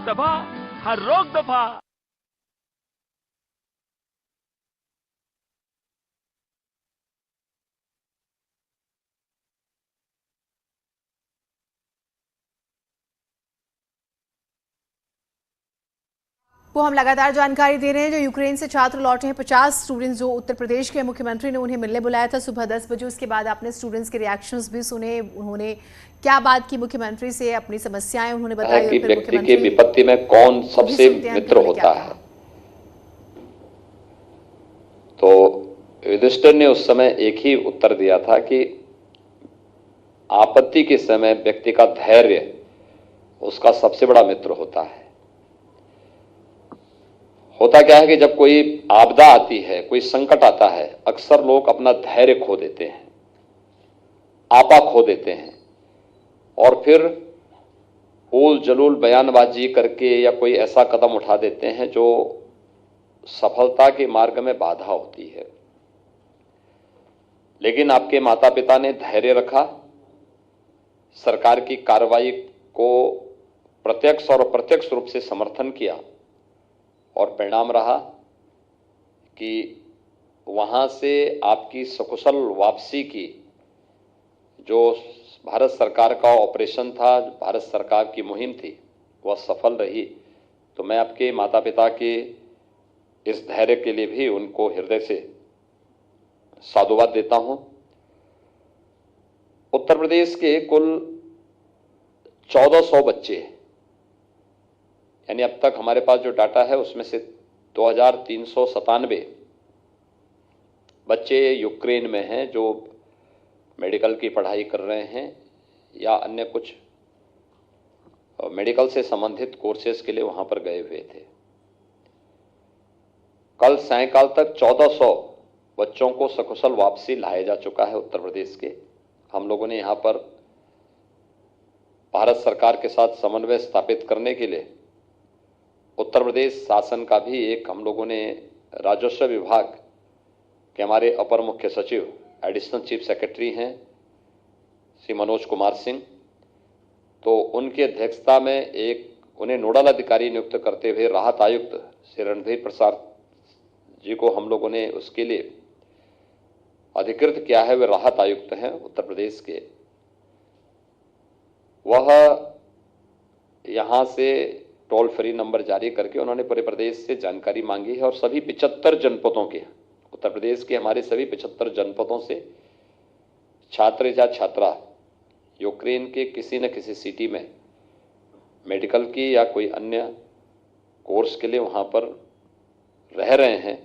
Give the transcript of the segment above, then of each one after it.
सभा, हर रोक दफा। वो हम लगातार जानकारी दे रहे हैं। जो यूक्रेन से छात्र लौटे हैं 50 स्टूडेंट्स, जो उत्तर प्रदेश के मुख्यमंत्री ने उन्हें मिलने बुलाया था सुबह 10 बजे। उसके बाद आपने स्टूडेंट्स के रिएक्शंस भी सुने। उन्होंने क्या बात की मुख्यमंत्री से, अपनी समस्याएं उन्होंने बताई और फिर व्यक्ति के विपत्ति में कौन सबसे मित्र होता है। तो युधिष्ठिर ने उस समय एक ही उत्तर दिया था कि आपत्ति के समय व्यक्ति का धैर्य उसका सबसे बड़ा मित्र होता है। होता क्या है कि जब कोई आपदा आती है, कोई संकट आता है, अक्सर लोग अपना धैर्य खो देते हैं, आपा खो देते हैं और फिर उल जलूल बयानबाजी करके या कोई ऐसा कदम उठा देते हैं जो सफलता के मार्ग में बाधा होती है। लेकिन आपके माता पिता ने धैर्य रखा, सरकार की कार्रवाई को प्रत्यक्ष और अप्रत्यक्ष रूप से समर्थन किया और परिणाम रहा कि वहां से आपकी सकुशल वापसी की जो भारत सरकार का ऑपरेशन था, भारत सरकार की मुहिम थी, वह सफल रही। तो मैं आपके माता पिता के इस धैर्य के लिए भी उनको हृदय से साधुवाद देता हूं। उत्तर प्रदेश के कुल 1400 बच्चे, यानी अब तक हमारे पास जो डाटा है उसमें से 2397 बच्चे यूक्रेन में हैं जो मेडिकल की पढ़ाई कर रहे हैं या अन्य कुछ मेडिकल से संबंधित कोर्सेज के लिए वहां पर गए हुए थे। कल सायंकाल तक 1400 बच्चों को सकुशल वापसी लाया जा चुका है उत्तर प्रदेश के। हम लोगों ने यहां पर भारत सरकार के साथ समन्वय स्थापित करने के लिए उत्तर प्रदेश शासन का भी एक, हम लोगों ने राजस्व विभाग के हमारे अपर मुख्य सचिव, एडिशनल चीफ सेक्रेटरी हैं श्री मनोज कुमार सिंह, तो उनकी अध्यक्षता में एक उन्हें नोडल अधिकारी नियुक्त करते हुए राहत आयुक्त श्री रणधीर प्रसाद जी को हम लोगों ने उसके लिए अधिकृत किया है। वे राहत आयुक्त हैं उत्तर प्रदेश के। वह यहां से टोल फ्री नंबर जारी करके उन्होंने पूरे प्रदेश से जानकारी मांगी है और सभी 75 जनपदों के, उत्तर प्रदेश के हमारे सभी 75 जनपदों से छात्र या छात्रा यूक्रेन के किसी न किसी सिटी में मेडिकल की या कोई अन्य कोर्स के लिए वहां पर रह रहे हैं।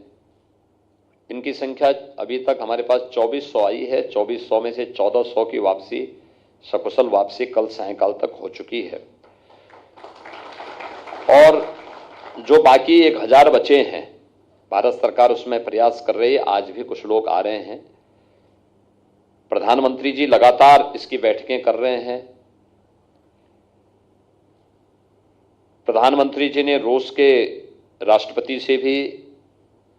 इनकी संख्या अभी तक हमारे पास 2400 आई है। 2400 में से 1400 की वापसी, सकुशल वापसी कल सायंकाल तक हो चुकी है और जो बाकी 1000 बचे हैं, भारत सरकार उसमें प्रयास कर रही है। आज भी कुछ लोग आ रहे हैं। प्रधानमंत्री जी लगातार इसकी बैठकें कर रहे हैं। प्रधानमंत्री जी ने रूस के राष्ट्रपति से भी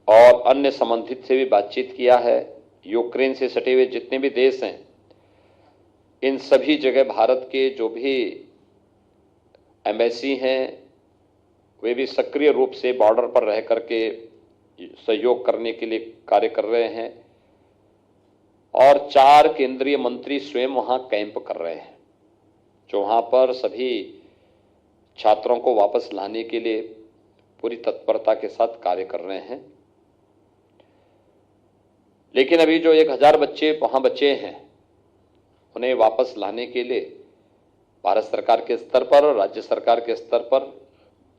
और अन्य संबंधित से भी बातचीत किया है। यूक्रेन से सटे हुए जितने भी देश हैं, इन सभी जगह भारत के जो भी एम्बेसी हैं, वे भी सक्रिय रूप से बॉर्डर पर रह करके सहयोग करने के लिए कार्य कर रहे हैं और 4 केंद्रीय मंत्री स्वयं वहां कैंप कर रहे हैं, जो वहां पर सभी छात्रों को वापस लाने के लिए पूरी तत्परता के साथ कार्य कर रहे हैं। लेकिन अभी जो 1000 बच्चे वहां बचे हैं, उन्हें वापस लाने के लिए भारत सरकार के स्तर पर और राज्य सरकार के स्तर पर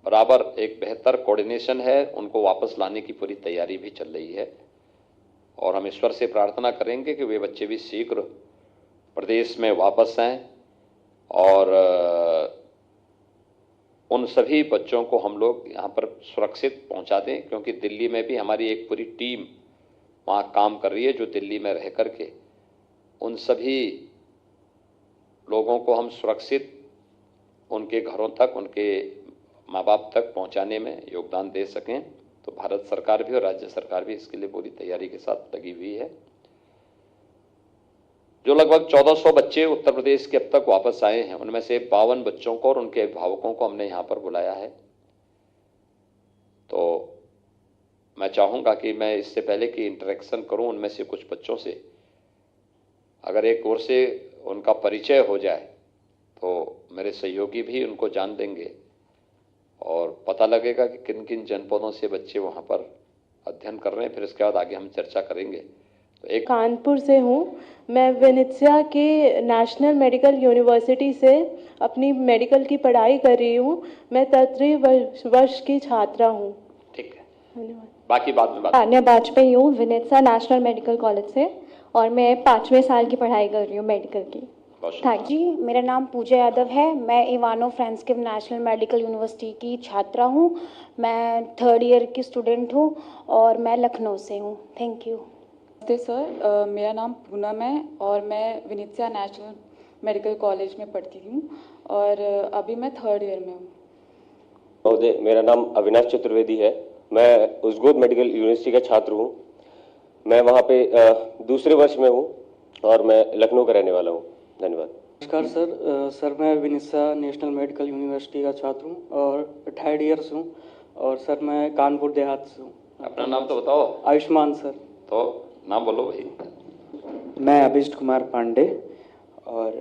बराबर एक बेहतर कोऑर्डिनेशन है। उनको वापस लाने की पूरी तैयारी भी चल रही है और हम ईश्वर से प्रार्थना करेंगे कि वे बच्चे भी शीघ्र प्रदेश में वापस आएं और उन सभी बच्चों को हम लोग यहाँ पर सुरक्षित पहुँचा दें, क्योंकि दिल्ली में भी हमारी एक पूरी टीम वहाँ काम कर रही है, जो दिल्ली में रह करके उन सभी लोगों को हम सुरक्षित उनके घरों तक, उनके माँ बाप तक पहुँचाने में योगदान दे सकें। तो भारत सरकार भी और राज्य सरकार भी इसके लिए पूरी तैयारी के साथ लगी हुई है। जो लगभग 1400 बच्चे उत्तर प्रदेश के अब तक वापस आए हैं, उनमें से 52 बच्चों को और उनके अभिभावकों को हमने यहाँ पर बुलाया है। तो मैं चाहूँगा कि मैं इससे पहले कि इंटरेक्शन करूँ उनमें से कुछ बच्चों से, अगर एक ओर से उनका परिचय हो जाए तो मेरे सहयोगी भी उनको जान देंगे और पता लगेगा कि किन किन जनपदों से बच्चे वहाँ पर अध्ययन कर रहे हैं। फिर इसके बाद आगे हम चर्चा करेंगे। तो एक कानपुर से हूँ मैं, विनित्सा के नेशनल मेडिकल यूनिवर्सिटी से अपनी मेडिकल की पढ़ाई कर रही हूँ। मैं 13 वर्ष की छात्रा हूँ। ठीक है, धन्यवाद। बाकी बाद में बात। तान्या बाजपेयी हूँ, विनित्सा नेशनल मेडिकल कॉलेज से, और मैं 5वें साल की पढ़ाई कर रही हूँ मेडिकल की। थैंक जी, मेरा नाम पूजा यादव है। मैं इवानो फ्रांस्किव नेशनल मेडिकल यूनिवर्सिटी की छात्रा हूँ। मैं 3rd ईयर की स्टूडेंट हूँ और मैं लखनऊ से हूँ। Thank you. नमस्ते सर, मेरा नाम पूनम है और मैं विनित्सा नेशनल मेडिकल कॉलेज में पढ़ती हूँ और अभी मैं 3rd ईयर में हूँ। महोदय, मेरा नाम अविनाश चतुर्वेदी है। मैं उस्गोद मेडिकल यूनिवर्सिटी का छात्र हूँ। मैं वहाँ पे 2रे वर्ष में हूँ और मैं लखनऊ का रहने वाला हूँ। धन्यवाद। नमस्कार सर, मैं विनित्सा नेशनल मेडिकल यूनिवर्सिटी का छात्र हूँ और 3rd ईयर से हूँ और सर मैं कानपुर देहात से हूँ। अपना नाम तो बताओ। आयुष्मान सर। तो नाम बोलो भाई। मैं अभिष्ट कुमार पांडे और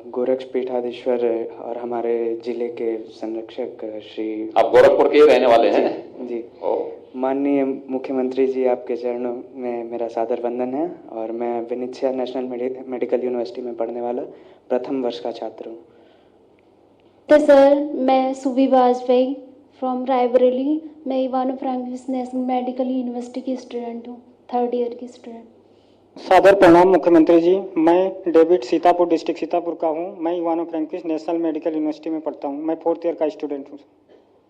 गोरक्ष पीठाधीश्वर और हमारे जिले के संरक्षक श्री। आप गोरखपुर के रहने वाले हैं? जी। माननीय मुख्यमंत्री जी, आपके चरणों में मेरा सादर वंदन है और मैं विनित्सा नेशनल मेडिकल यूनिवर्सिटी में पढ़ने वाला 1म वर्ष का छात्र हूँ। तो सर, मैं सुवी बाजपेयी फ्रॉम रायबरेली। मैं इवानो फ्रांस्किव नेशनल मेडिकल यूनिवर्सिटी की स्टूडेंट हूँ, 3rd ईयर की स्टूडेंट। सादर प्रणाम मुख्यमंत्री जी। मैं डेविड सीतापुर डिस्ट्रिक्ट सीतापुर का हूँ। मैं इवानो फ्रांस्किव नेशनल मेडिकल यूनिवर्सिटी में पढ़ता हूँ। मैं 4th ईयर का स्टूडेंट हूँ।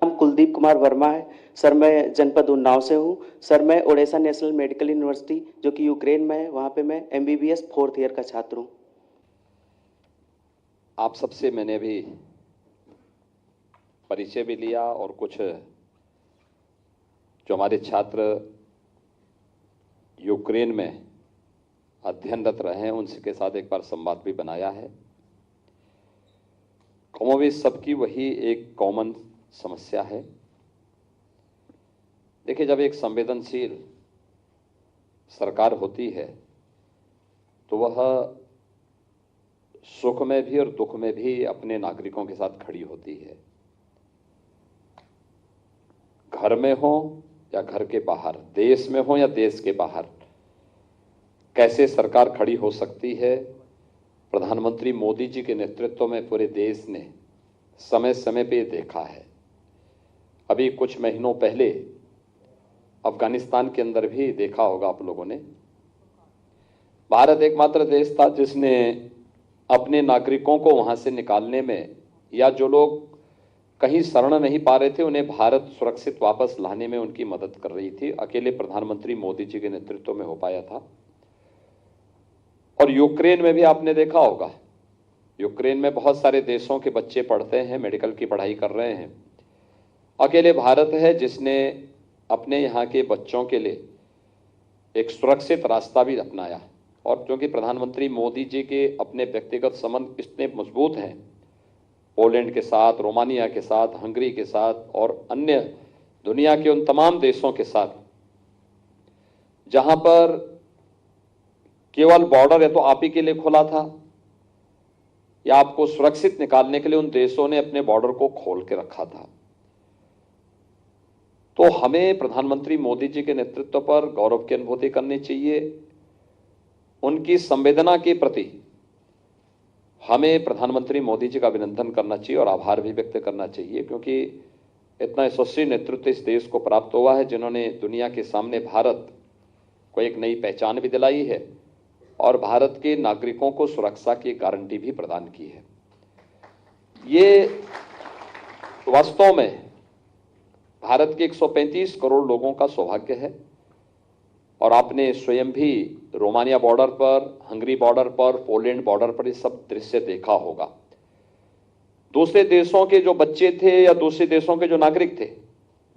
नाम कुलदीप कुमार वर्मा है सर। मैं जनपद उन्नाव से हूँ सर। मैं ओडिशा नेशनल मेडिकल यूनिवर्सिटी जो कि यूक्रेन में है, वहाँ पे मैं MBBS 4th ईयर का छात्र हूँ। आप सबसे मैंने अभी परिचय भी लिया और कुछ जो हमारे छात्र यूक्रेन में अध्ययनरत रहे हैं उनसे के साथ एक बार संवाद भी बनाया है। कमोबेश सबकी वही एक कॉमन समस्या है। देखिए, जब एक संवेदनशील सरकार होती है तो वह सुख में भी और दुख में भी अपने नागरिकों के साथ खड़ी होती है। घर में हो या घर के बाहर, देश में हो या देश के बाहर, कैसे सरकार खड़ी हो सकती है। प्रधानमंत्री मोदी जी के नेतृत्व में पूरे देश ने समय समय पे देखा है। अभी कुछ महीनों पहले अफगानिस्तान के अंदर भी देखा होगा आप लोगों ने। भारत एकमात्र देश था जिसने अपने नागरिकों को वहां से निकालने में, या जो लोग कहीं शरण नहीं पा रहे थे उन्हें भारत सुरक्षित वापस लाने में उनकी मदद कर रही थी। अकेले प्रधानमंत्री मोदी जी के नेतृत्व में हो पाया था। और यूक्रेन में भी आपने देखा होगा, यूक्रेन में बहुत सारे देशों के बच्चे पढ़ते हैं, मेडिकल की पढ़ाई कर रहे हैं। अकेले भारत है जिसने अपने यहाँ के बच्चों के लिए एक सुरक्षित रास्ता भी अपनाया। और क्योंकि प्रधानमंत्री मोदी जी के अपने व्यक्तिगत संबंध इतने मजबूत हैं पोलैंड के साथ, रोमानिया के साथ, हंगरी के साथ और अन्य दुनिया के उन तमाम देशों के साथ जहां पर केवल बॉर्डर या तो आप ही के लिए खुला था या आपको सुरक्षित निकालने के लिए उन देशों ने अपने बॉर्डर को खोल के रखा था। तो हमें प्रधानमंत्री मोदी जी के नेतृत्व पर गौरव की अनुभूति करनी चाहिए। उनकी संवेदना के प्रति हमें प्रधानमंत्री मोदी जी का अभिनंदन करना चाहिए और आभार भी व्यक्त करना चाहिए, क्योंकि इतना यशस्वी नेतृत्व इस देश को प्राप्त हुआ है जिन्होंने दुनिया के सामने भारत को एक नई पहचान भी दिलाई है और भारत के नागरिकों को सुरक्षा की गारंटी भी प्रदान की है। ये वास्तव में भारत के 135 करोड़ लोगों का सौभाग्य है। और आपने स्वयं भी रोमानिया बॉर्डर पर, हंगरी बॉर्डर पर, पोलैंड बॉर्डर पर ये सब दृश्य देखा होगा। दूसरे देशों के जो बच्चे थे या दूसरे देशों के जो नागरिक थे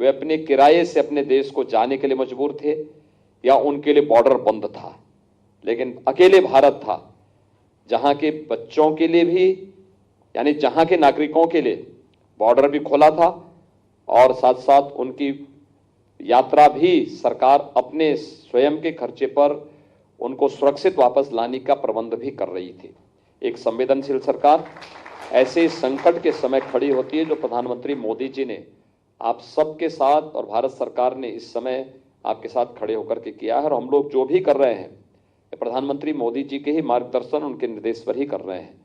वे अपने किराए से अपने देश को जाने के लिए मजबूर थे या उनके लिए बॉर्डर बंद था, लेकिन अकेले भारत था जहां के बच्चों के लिए भी, यानी जहां के नागरिकों के लिए बॉर्डर भी खोला था और साथ साथ उनकी यात्रा भी सरकार अपने स्वयं के खर्चे पर उनको सुरक्षित वापस लाने का प्रबंध भी कर रही थी। एक संवेदनशील सरकार ऐसे संकट के समय खड़ी होती है जो प्रधानमंत्री मोदी जी ने आप सबके साथ और भारत सरकार ने इस समय आपके साथ खड़े होकर के किया है। और हम लोग जो भी कर रहे हैं प्रधानमंत्री मोदी जी के ही मार्गदर्शन, उनके निर्देश पर ही कर रहे हैं।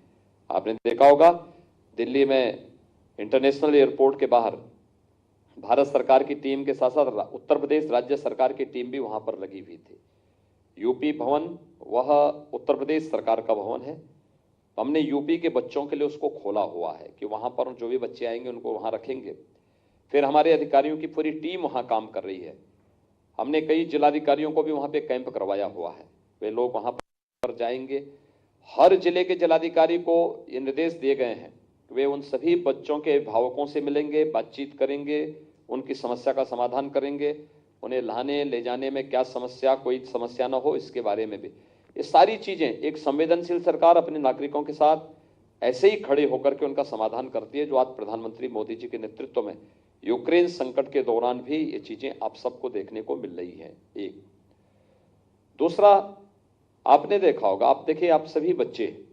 आपने देखा होगा दिल्ली में इंटरनेशनल एयरपोर्ट के बाहर भारत सरकार की टीम के साथ साथ उत्तर प्रदेश राज्य सरकार की टीम भी वहां पर लगी हुई थी। यूपी भवन वह उत्तर प्रदेश सरकार का भवन है। हमने यूपी के बच्चों के लिए उसको खोला हुआ है कि वहां पर जो भी बच्चे आएंगे उनको वहां रखेंगे। फिर हमारे अधिकारियों की पूरी टीम वहां काम कर रही है। हमने कई जिलाधिकारियों को भी वहां पे कैंप करवाया हुआ है, वे लोग वहां पर जाएंगे। हर जिले के जिलाधिकारी को ये निर्देश दिए गए हैं कि वे उन सभी बच्चों के अभिभावकों से मिलेंगे, बातचीत करेंगे, उनकी समस्या का समाधान करेंगे, उन्हें लाने ले जाने में क्या समस्या, कोई समस्या ना हो इसके बारे में भी। ये सारी चीजें एक संवेदनशील सरकार अपने नागरिकों के साथ ऐसे ही खड़े होकर के उनका समाधान करती है, जो आज प्रधानमंत्री मोदी जी के नेतृत्व में यूक्रेन संकट के दौरान भी ये चीजें आप सबको देखने को मिल रही हैं। एक दूसरा, आपने देखा होगा, आप देखिए, आप सभी बच्चे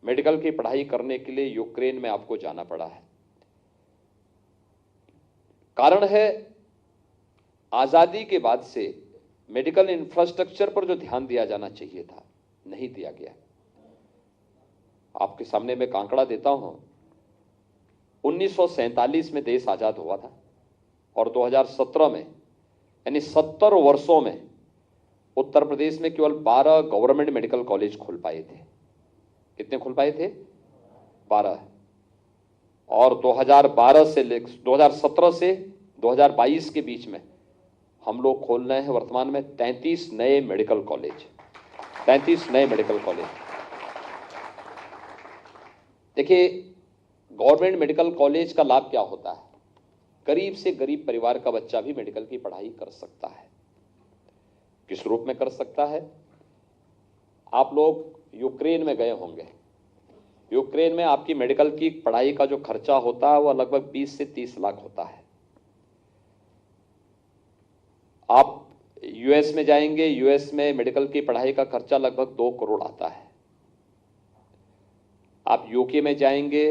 मेडिकल की पढ़ाई करने के लिए यूक्रेन में आपको जाना पड़ा है। कारण है आजादी के बाद से मेडिकल इंफ्रास्ट्रक्चर पर जो ध्यान दिया जाना चाहिए था, नहीं दिया गया। आपके सामने मैं आंकड़ा देता हूं, 1947 में देश आजाद हुआ था और 2017 में, यानी 70 वर्षों में उत्तर प्रदेश में केवल 12 गवर्नमेंट मेडिकल कॉलेज खुल पाए थे। कितने खुल पाए थे? 12। और 2017 से 2022 के बीच में हम लोग खोल रहे हैं वर्तमान में 33 नए मेडिकल कॉलेज। 33 नए मेडिकल कॉलेज। देखिए, गवर्नमेंट मेडिकल कॉलेज का लाभ क्या होता है? गरीब से गरीब परिवार का बच्चा भी मेडिकल की पढ़ाई कर सकता है। किस रूप में कर सकता है? आप लोग यूक्रेन में गए होंगे। यूक्रेन में आपकी मेडिकल की पढ़ाई का जो खर्चा होता है वह लगभग 20 से 30 लाख होता है। आप यूएस में जाएंगे, यूएस में मेडिकल की पढ़ाई का खर्चा लगभग 2 करोड़ आता है। आप यूके में जाएंगे,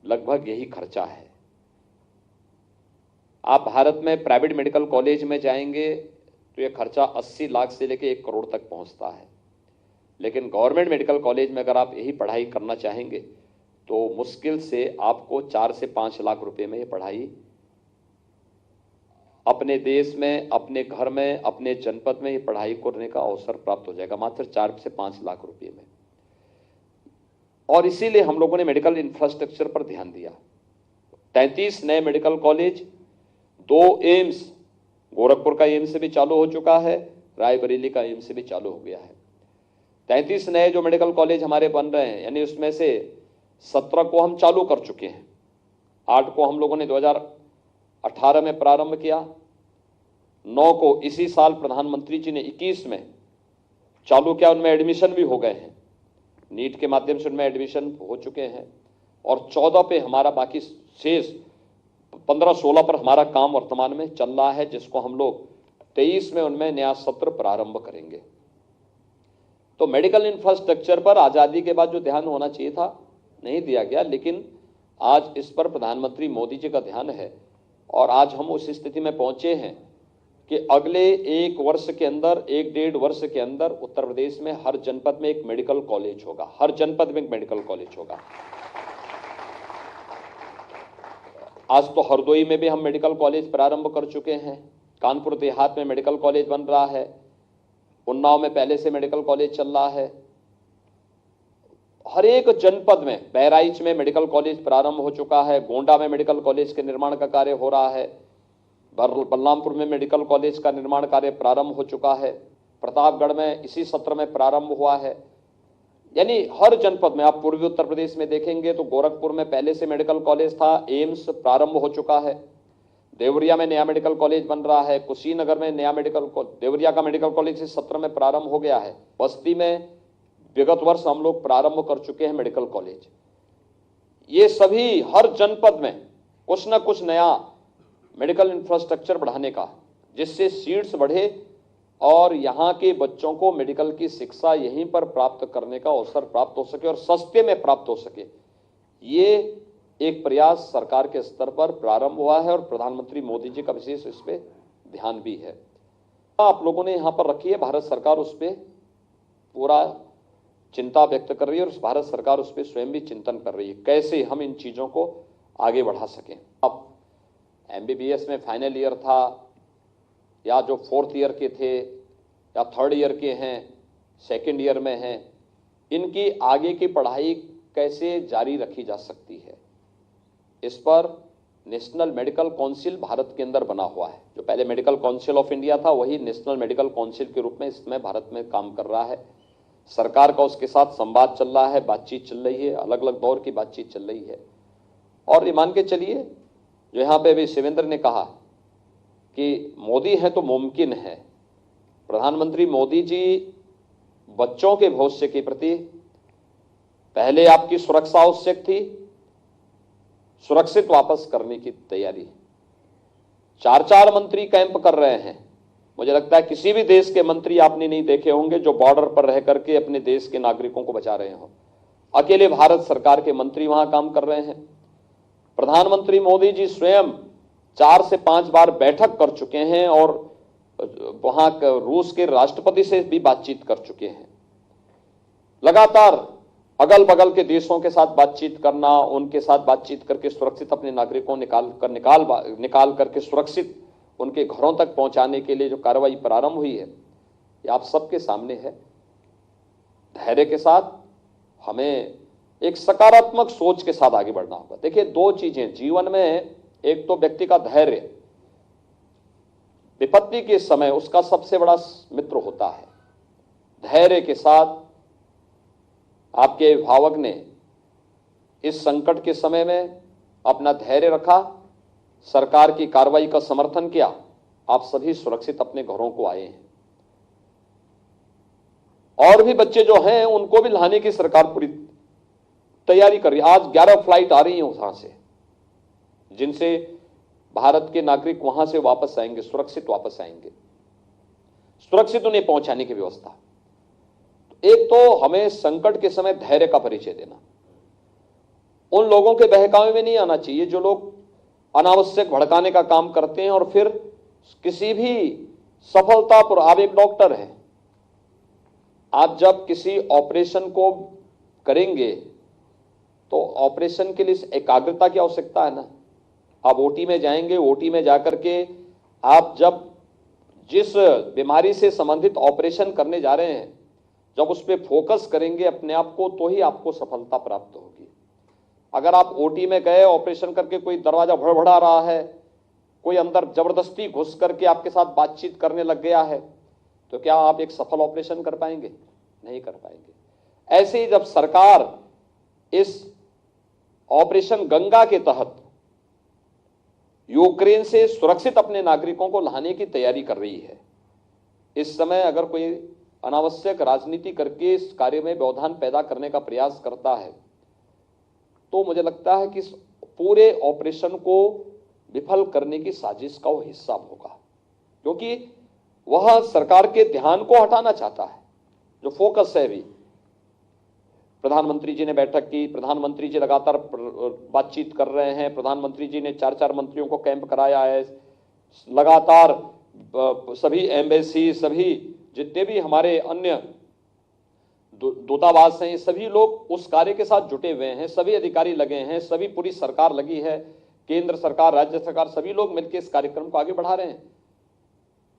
लगभग यही खर्चा है। आप भारत में प्राइवेट मेडिकल कॉलेज में जाएंगे तो यह खर्चा 80 लाख से लेकर 1 करोड़ तक पहुंचता है। लेकिन गवर्नमेंट मेडिकल कॉलेज में अगर आप यही पढ़ाई करना चाहेंगे तो मुश्किल से आपको 4 से 5 लाख रुपए में यह पढ़ाई अपने देश में, अपने घर में, अपने जनपद में ये पढ़ाई करने का अवसर प्राप्त हो जाएगा, मात्र 4 से 5 लाख रुपए में। और इसीलिए हम लोगों ने मेडिकल इंफ्रास्ट्रक्चर पर ध्यान दिया। 33 नए मेडिकल कॉलेज, 2 एम्स, गोरखपुर का एम्स भी चालू हो चुका है, रायबरेली का एम्स भी चालू हो गया है। 33 नए जो मेडिकल कॉलेज हमारे बन रहे हैं, यानी उसमें से 17 को हम चालू कर चुके हैं। 8 को हम लोगों ने 2018 में प्रारंभ किया, 9 को इसी साल प्रधानमंत्री जी ने 21 में चालू किया, उनमें एडमिशन भी हो गए हैं। नीट के माध्यम से उनमें एडमिशन हो चुके हैं। और 14 पे हमारा बाकी शेष 15-16 पर हमारा काम वर्तमान में चल रहा है, जिसको हम लोग 23 में उनमें नया सत्र प्रारंभ करेंगे। तो मेडिकल इंफ्रास्ट्रक्चर पर आज़ादी के बाद जो ध्यान होना चाहिए था, नहीं दिया गया। लेकिन आज इस पर प्रधानमंत्री मोदी जी का ध्यान है और आज हम उस स्थिति में पहुंचे हैं कि अगले 1 वर्ष के अंदर, 1-1.5 वर्ष के अंदर उत्तर प्रदेश में हर जनपद में एक मेडिकल कॉलेज होगा। हर जनपद में एक मेडिकल कॉलेज होगा। आज तो हरदोई में भी हम मेडिकल कॉलेज प्रारंभ कर चुके हैं, कानपुर देहात में मेडिकल कॉलेज बन रहा है, उन्नाव में पहले से मेडिकल कॉलेज चल रहा है। हर एक जनपद में, बहराइच में मेडिकल कॉलेज प्रारंभ हो चुका है, गोंडा में मेडिकल कॉलेज के निर्माण का कार्य हो रहा है, बलरामपुर में मेडिकल कॉलेज का निर्माण कार्य प्रारंभ हो चुका है, प्रतापगढ़ में इसी सत्र में प्रारंभ हुआ है। यानी हर जनपद में, आप पूर्वी उत्तर प्रदेश में देखेंगे तो गोरखपुर में पहले से मेडिकल कॉलेज था, एम्स प्रारंभ हो चुका है, देवरिया में नया मेडिकल कॉलेज बन रहा है, कुशीनगर में नया देवरिया का मेडिकल कॉलेज इस सत्र में प्रारंभ हो गया है, बस्ती में विगत वर्ष हम लोग प्रारंभ कर चुके हैं मेडिकल कॉलेज। ये सभी हर जनपद में कुछ ना कुछ नया मेडिकल इंफ्रास्ट्रक्चर बढ़ाने का, जिससे सीट्स बढ़े और यहाँ के बच्चों को मेडिकल की शिक्षा यहीं पर प्राप्त करने का अवसर प्राप्त हो सके और सस्ते में प्राप्त हो सके। ये एक प्रयास सरकार के स्तर पर प्रारंभ हुआ है और प्रधानमंत्री मोदी जी का विशेष इस पे ध्यान भी है। आप लोगों ने यहाँ पर रखी है, भारत सरकार उस पर पूरा चिंता व्यक्त कर रही है और भारत सरकार उस पर स्वयं भी चिंतन कर रही है कैसे हम इन चीज़ों को आगे बढ़ा सकें। अब MBBS में फाइनल ईयर था या जो 4th ईयर के थे या 3rd ईयर के हैं, 2nd ईयर में हैं, इनकी आगे की पढ़ाई कैसे जारी रखी जा सकती है, इस पर नेशनल मेडिकल काउंसिल भारत के अंदर बना हुआ है। जो पहले मेडिकल काउंसिल ऑफ इंडिया था वही नेशनल मेडिकल काउंसिल के रूप में इसमें भारत में काम कर रहा है। सरकार का उसके साथ संवाद चल रहा है, बातचीत चल रही है, अलग अलग दौर की बातचीत चल रही है। और ये मान के चलिए जो यहाँ पे अभी शिवेंद्र ने कहा कि मोदी है तो मुमकिन है। प्रधानमंत्री मोदी जी बच्चों के भविष्य के प्रति पहले आपकी सुरक्षा आवश्यक थी, सुरक्षित वापस करने की तैयारी। 4-4 मंत्री कैंप कर रहे हैं। मुझे लगता है किसी भी देश के मंत्री आपने नहीं देखे होंगे जो बॉर्डर पर रह करके अपने देश के नागरिकों को बचा रहे हो। अकेले भारत सरकार के मंत्री वहां काम कर रहे हैं। प्रधानमंत्री मोदी जी स्वयं 4 से 5 बार बैठक कर चुके हैं और वहां रूस के राष्ट्रपति से भी बातचीत कर चुके हैं। लगातार अगल बगल के देशों के साथ बातचीत करना, उनके साथ बातचीत करके सुरक्षित अपने नागरिकों निकाल करके सुरक्षित उनके घरों तक पहुंचाने के लिए जो कार्रवाई प्रारंभ हुई है, ये आप सबके सामने है। धैर्य के साथ हमें एक सकारात्मक सोच के साथ आगे बढ़ना होगा। देखिए 2 चीजें जीवन में, एक तो व्यक्ति का धैर्य, विपत्ति के समय उसका सबसे बड़ा मित्र होता है। धैर्य के साथ आपके अभिभावक ने इस संकट के समय में अपना धैर्य रखा, सरकार की कार्रवाई का समर्थन किया, आप सभी सुरक्षित अपने घरों को आए हैं। और भी बच्चे जो हैं उनको भी लाने की सरकार पूरी तैयारी कर रही है। आज 11 फ्लाइट आ रही हैं वहां से, जिनसे भारत के नागरिक वहां से वापस आएंगे, सुरक्षित वापस आएंगे, सुरक्षित उन्हें पहुंचाने की व्यवस्था। एक तो हमें संकट के समय धैर्य का परिचय देना, उन लोगों के बहकावे में नहीं आना चाहिए जो लोग अनावश्यक भड़काने का काम करते हैं और फिर किसी भी सफलता पर। आप एक डॉक्टर हैं, आप जब किसी ऑपरेशन को करेंगे तो ऑपरेशन के लिए एकाग्रता की आवश्यकता है ना। आप ओटी में जाएंगे, ओटी में जाकर के आप जब जिस बीमारी से संबंधित ऑपरेशन करने जा रहे हैं, जब उस पर फोकस करेंगे अपने आप को, तो ही आपको सफलता प्राप्त होगी। अगर आप ओटी में गए, ऑपरेशन करके कोई दरवाजा भड़बड़ा रहा है, कोई अंदर जबरदस्ती घुस करके आपके साथ बातचीत करने लग गया है, तो क्या आप एक सफल ऑपरेशन कर पाएंगे? नहीं कर पाएंगे। ऐसे ही जब सरकार इस ऑपरेशन गंगा के तहत यूक्रेन से सुरक्षित अपने नागरिकों को लाने की तैयारी कर रही है, इस समय अगर कोई अनावश्यक राजनीति करके इस कार्य में व्यवधान पैदा करने का प्रयास करता है, तो मुझे लगता है कि इस पूरे ऑपरेशन को विफल करने की साजिश का वो हिस्सा होगा, क्योंकि वह सरकार के ध्यान को हटाना चाहता है। जो फोकस है, अभी प्रधानमंत्री जी ने बैठक की, प्रधानमंत्री जी लगातार बातचीत कर रहे हैं, प्रधानमंत्री जी ने 4-4 मंत्रियों को कैंप कराया है, लगातार सभी एम्बेसी, सभी जितने भी हमारे अन्य दूतावास हैं, सभी लोग उस कार्य के साथ जुटे हुए हैं, सभी अधिकारी लगे हैं, सभी पूरी सरकार लगी है, केंद्र सरकार, राज्य सरकार, सभी लोग मिलकर इस कार्यक्रम को आगे बढ़ा रहे हैं।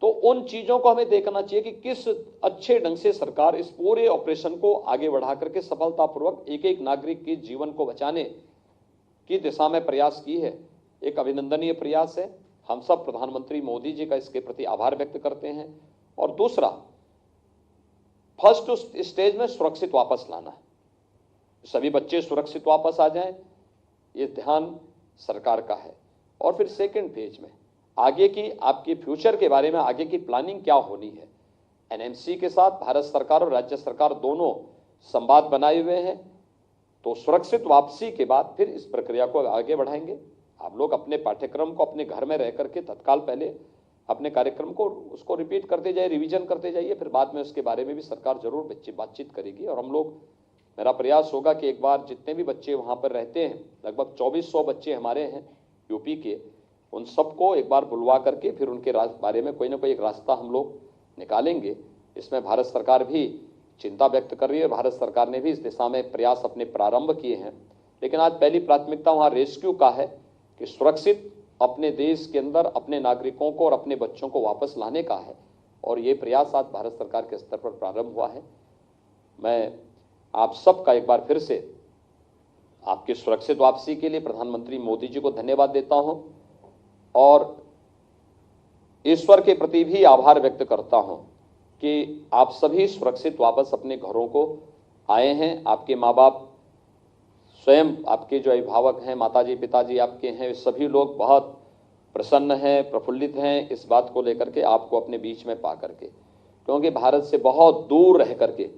तो उन चीजों को हमें देखना चाहिए कि किस अच्छे ढंग से सरकार इस पूरे ऑपरेशन को आगे बढ़ा करके सफलतापूर्वक एक एक नागरिक के जीवन को बचाने की दिशा में प्रयास की है। एक अभिनंदनीय प्रयास है। हम सब प्रधानमंत्री मोदी जी का इसके प्रति आभार व्यक्त करते हैं। और दूसरा, फर्स्ट स्टेज में सुरक्षित वापस लाना है, सभी बच्चे सुरक्षित वापस आ जाएं, ये ध्यान सरकार का है। और फिर सेकंड फेज में आगे की आपकी फ्यूचर के बारे में आगे की प्लानिंग क्या होनी है, एनएमसी के साथ भारत सरकार और राज्य सरकार दोनों संवाद बनाए हुए हैं। तो सुरक्षित वापसी के बाद फिर इस प्रक्रिया को आगे बढ़ाएंगे। आप लोग अपने पाठ्यक्रम को अपने घर में रह करके तत्काल पहले अपने कार्यक्रम को उसको रिपीट करते जाइए, रिवीजन करते जाइए, फिर बाद में उसके बारे में भी सरकार जरूर बातचीत करेगी। और हम लोग, मेरा प्रयास होगा कि एक बार जितने भी बच्चे वहाँ पर रहते हैं, लगभग 2400 बच्चे हमारे हैं यूपी के, उन सबको एक बार बुलवा करके फिर उनके बारे में कोई ना कोई एक रास्ता हम लोग निकालेंगे। इसमें भारत सरकार भी चिंता व्यक्त कर रही है, भारत सरकार ने भी इस दिशा में प्रयास अपने प्रारंभ किए हैं। लेकिन आज पहली प्राथमिकता वहाँ रेस्क्यू का है कि सुरक्षित अपने देश के अंदर अपने नागरिकों को और अपने बच्चों को वापस लाने का है। और ये प्रयास आज भारत सरकार के स्तर पर प्रारंभ हुआ है। मैं आप सबका एक बार फिर से आपकी सुरक्षित वापसी के लिए प्रधानमंत्री मोदी जी को धन्यवाद देता हूं और ईश्वर के प्रति भी आभार व्यक्त करता हूं कि आप सभी सुरक्षित वापस अपने घरों को आए हैं। आपके माँ बाप, स्वयं आपके जो अभिभावक हैं, माताजी पिताजी आपके हैं, सभी लोग बहुत प्रसन्न हैं, प्रफुल्लित हैं इस बात को लेकर के, आपको अपने बीच में पा करके। क्योंकि भारत से बहुत दूर रह करके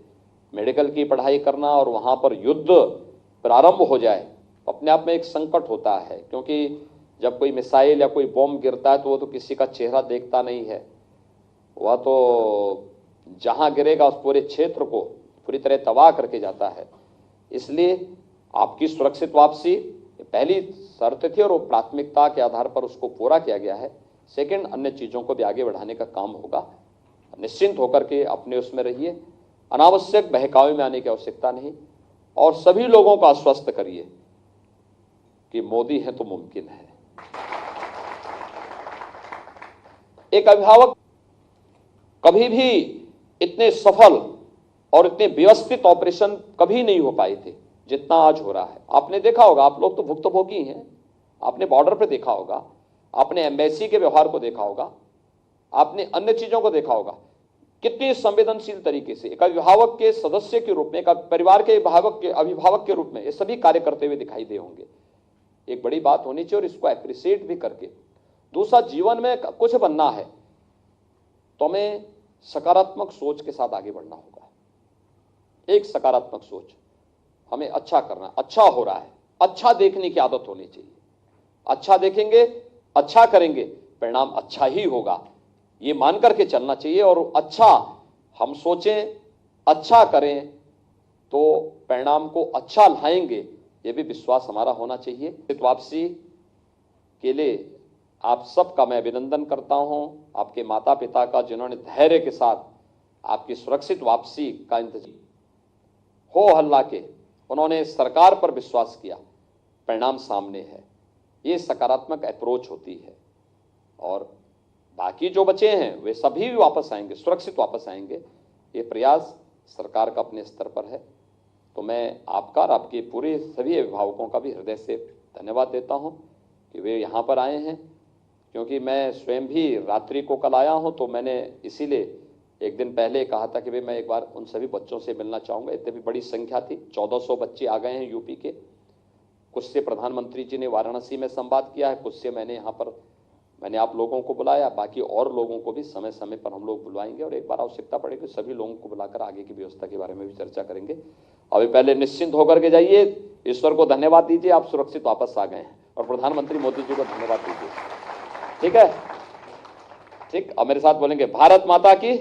मेडिकल की पढ़ाई करना और वहाँ पर युद्ध प्रारंभ हो जाए अपने आप में एक संकट होता है। क्योंकि जब कोई मिसाइल या कोई बॉम्ब गिरता है तो वो तो किसी का चेहरा देखता नहीं है, वह तो जहाँ गिरेगा उस पूरे क्षेत्र को पूरी तरह तबाह करके जाता है। इसलिए आपकी सुरक्षित वापसी पहली शर्त थी और वो प्राथमिकता के आधार पर उसको पूरा किया गया है। सेकंड, अन्य चीज़ों को भी आगे बढ़ाने का काम होगा। निश्चिंत होकर के अपने उसमें रहिए, अनावश्यक बहकावे में आने की आवश्यकता नहीं और सभी लोगों को आश्वस्त करिए कि मोदी है तो मुमकिन है। एक अभिभावक कभी भी इतने सफल और इतने व्यवस्थित ऑपरेशन कभी नहीं हो पाए थे जितना आज हो रहा है। आपने देखा होगा, आप लोग तो भुक्तभोगी हैं, आपने बॉर्डर पे देखा होगा, आपने एम्बेसी के व्यवहार को देखा होगा, आपने अन्य चीजों को देखा होगा, कितनी संवेदनशील तरीके से एक अभिभावक के सदस्य के रूप में, एक परिवार के अभिभावक के रूप में ये सभी कार्य करते हुए दिखाई दे होंगे। एक बड़ी बात होनी चाहिए और इसको अप्रिशिएट भी करके। दूसरा, जीवन में कुछ बनना है तो हमें सकारात्मक सोच के साथ आगे बढ़ना होगा। एक सकारात्मक सोच, हमें अच्छा करना, अच्छा हो रहा है, अच्छा देखने की आदत होनी चाहिए। अच्छा देखेंगे, अच्छा करेंगे, परिणाम अच्छा ही होगा, ये मान करके चलना चाहिए। और अच्छा हम सोचें, अच्छा करें तो परिणाम को अच्छा लाएंगे, ये भी विश्वास हमारा होना चाहिए। वापसी के लिए आप सबका मैं अभिनंदन करता हूं, आपके माता पिता का जिन्होंने धैर्य के साथ आपकी सुरक्षित वापसी का इंतजार हो हल्ला के उन्होंने सरकार पर विश्वास किया, परिणाम सामने है। ये सकारात्मक अप्रोच होती है और बाकी जो बचे हैं वे सभी भी वापस आएंगे, सुरक्षित वापस आएंगे। ये प्रयास सरकार का अपने स्तर पर है। तो मैं आपका और आपके पूरे सभी अभिभावकों का भी हृदय से धन्यवाद देता हूं कि वे यहाँ पर आए हैं। क्योंकि मैं स्वयं भी रात्रि को कल आया हूं तो मैंने इसीलिए एक दिन पहले कहा था कि भाई मैं एक बार उन सभी बच्चों से मिलना चाहूँगा। इतनी भी बड़ी संख्या थी, 1400 बच्चे आ गए हैं यूपी के। कुछ से प्रधानमंत्री जी ने वाराणसी में संवाद किया है, कुछ से मैंने यहाँ पर आप लोगों को बुलाया, बाकी और लोगों को भी समय समय पर हम लोग बुलवाएंगे और एक बार आवश्यकता पड़ेगी सभी लोगों को बुलाकर आगे की व्यवस्था के बारे में भी चर्चा करेंगे। अभी पहले निश्चिंत होकर के जाइए, ईश्वर को धन्यवाद दीजिए, आप सुरक्षित वापस आ गए हैं और प्रधानमंत्री मोदी जी को धन्यवाद दीजिए। ठीक है, ठीक। अब मेरे साथ बोलेंगे, भारत माता की,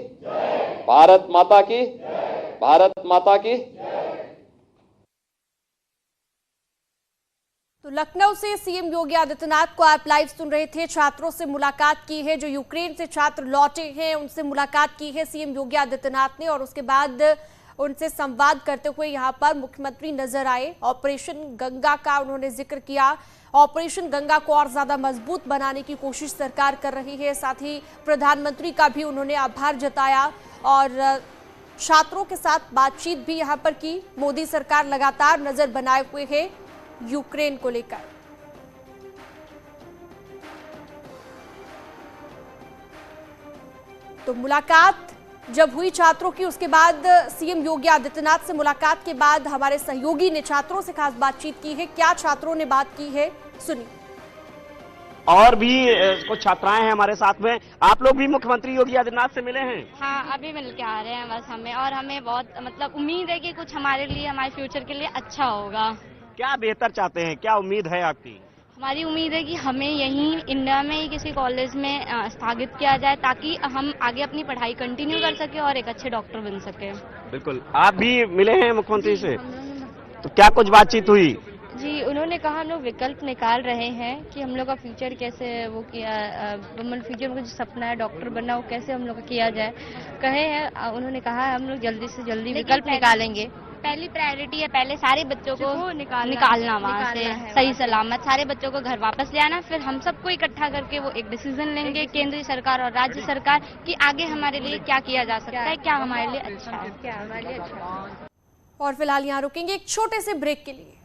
भारत माता की, भारत माता की। तो लखनऊ से सीएम योगी आदित्यनाथ को आप लाइव सुन रहे थे। छात्रों से मुलाकात की है, जो यूक्रेन से छात्र लौटे हैं उनसे मुलाकात की है सीएम योगी आदित्यनाथ ने और उसके बाद उनसे संवाद करते हुए यहाँ पर मुख्यमंत्री नजर आए। ऑपरेशन गंगा का उन्होंने जिक्र किया। ऑपरेशन गंगा को और ज्यादा मजबूत बनाने की कोशिश सरकार कर रही है। साथ ही प्रधानमंत्री का भी उन्होंने आभार जताया और छात्रों के साथ बातचीत भी यहाँ पर की। मोदी सरकार लगातार नजर बनाए हुए है यूक्रेन को लेकर। तो मुलाकात जब हुई छात्रों की, उसके बाद सीएम योगी आदित्यनाथ से मुलाकात के बाद हमारे सहयोगी ने छात्रों से खास बातचीत की है। क्या छात्रों ने बात की है, सुनिए। और भी कुछ छात्राएं हैं हमारे साथ में। आप लोग भी मुख्यमंत्री योगी आदित्यनाथ से मिले हैं? हाँ, अभी मिल के आ रहे हैं बस हमें, और हमें बहुत मतलब उम्मीद है कि कुछ हमारे लिए, हमारे फ्यूचर के लिए अच्छा होगा। क्या बेहतर चाहते हैं, क्या उम्मीद है आपकी? हमारी उम्मीद है कि हमें यहीं इंडिया में ही किसी कॉलेज में स्थापित किया जाए, ताकि हम आगे अपनी पढ़ाई कंटिन्यू कर सके और एक अच्छे डॉक्टर बन सके। बिल्कुल। आप भी मिले हैं मुख्यमंत्री से, तो क्या कुछ बातचीत हुई? जी, उन्होंने कहा हम लोग विकल्प निकाल रहे हैं कि हम लोग का फ्यूचर कैसे वो किया, फ्यूचर में जो सपना है डॉक्टर बनना, वो कैसे हम लोग का किया जाए। कहे हैं, उन्होंने कहा है हम लोग जल्दी से जल्दी विकल्प निकालेंगे। पहली प्रायोरिटी है पहले सारे बच्चों को निकालना वहाँ से सही सलामत, सारे बच्चों को घर वापस ले आना, फिर हम सबको इकट्ठा करके वो एक डिसीजन लेंगे, केंद्रीय सरकार और राज्य सरकार, कि आगे हमारे लिए क्या किया जा सकता है, क्या हमारे लिए अच्छा है। और फिलहाल यहाँ रुकेंगे एक छोटे से ब्रेक के लिए।